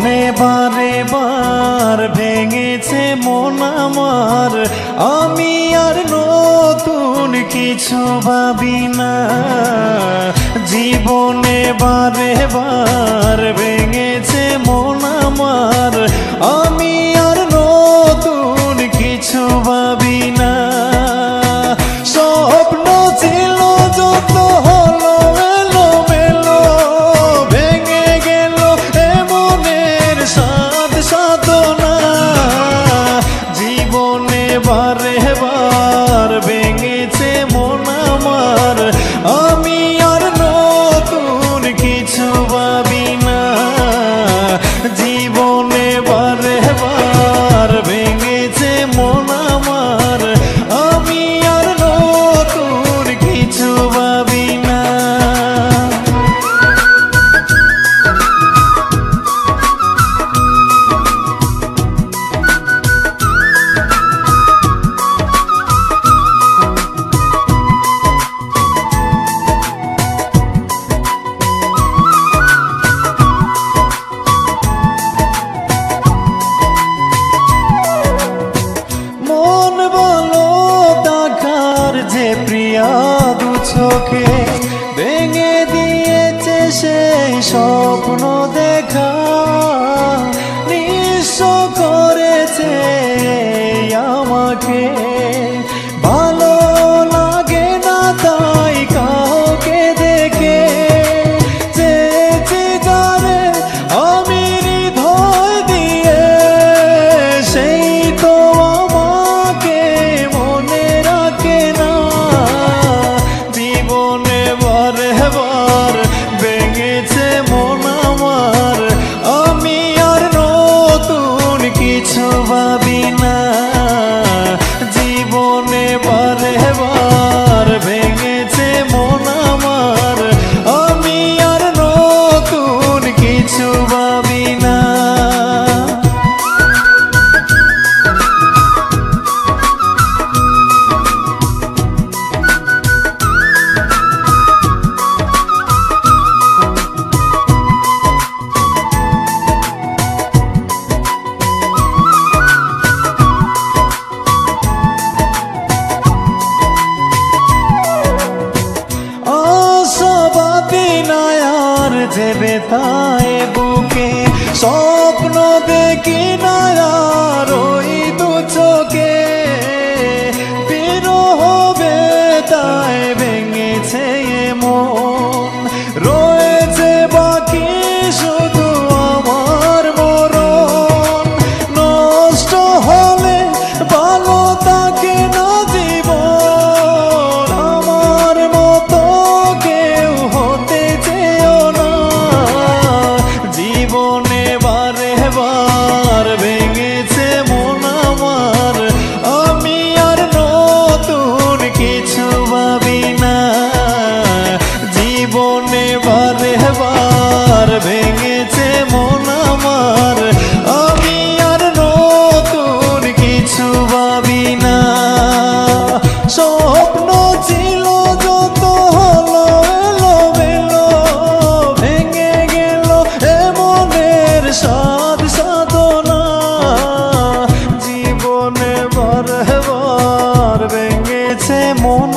জীবনে বারে বার ভেঙেছে মন আমার, আমি আর নতুন কিছু ভাবি না। জীবনে বারে বার ভেঙেছে মন আমার, আমি আর নতুন কিছু ভাবি না। স্বপ্ন ছিল যত হলো এলোমেলো, ভেঙে গেল এ মনের সাধ সাধনা। জীবনে বারে বার ভেঙেছে মন আমার, আমি আর নতুন কিছু ভাবি না। জীবনে বারে বার ভেঙেছে মন আমার, আমি আর নতুন কিছু ভাবি না। মন বলো দেখার যে প্রিয়া দু চোখে, ভেঙে দিয়েছে সেই স্বপ্ন দেখা। নিঃস্ব করেছে আমাকে, ভালো লাগে না তাই কাউকে দেখে। চেয়েছি যারে আমি হৃদয় দিয়ে, সেই তো আমাকে মনে রাখে না। জীবনে বারে বার ভেঙেছে মন আমার, আমি আর নতুন কিছু ভাবি না। জীবনে বারে বার ভেঙেছে মন আমার, আমি আর নতুন কিছু ভাবি না। আশাবাদী নায়ার যে বেতায় বুকে, স্বপ্ন দেখি নায়ার ওই দু চোখে। বিরহ বেতায় ভেঙেছে মন, রয়েছে বাকি শুধু আমার মরণ। নষ্ট হলে ভালো থাকে না জীবন, আমার মতো কেউ হতে চেয়েও না। জীবনে বারে বার ভেঙেছে মন আমার, আমি আর নতুন কিছু ভাবি না। জীবনে বারে বার ভেঙেছে মন আমার, আমি আর নতুন কিছু ভাবি না। স্বপ্ন ছিল যত হলো এলোমেলো, ভেঙে গেল এ মনের সাধ সাধনা। জীবনে বারে বার ভেঙেছে মন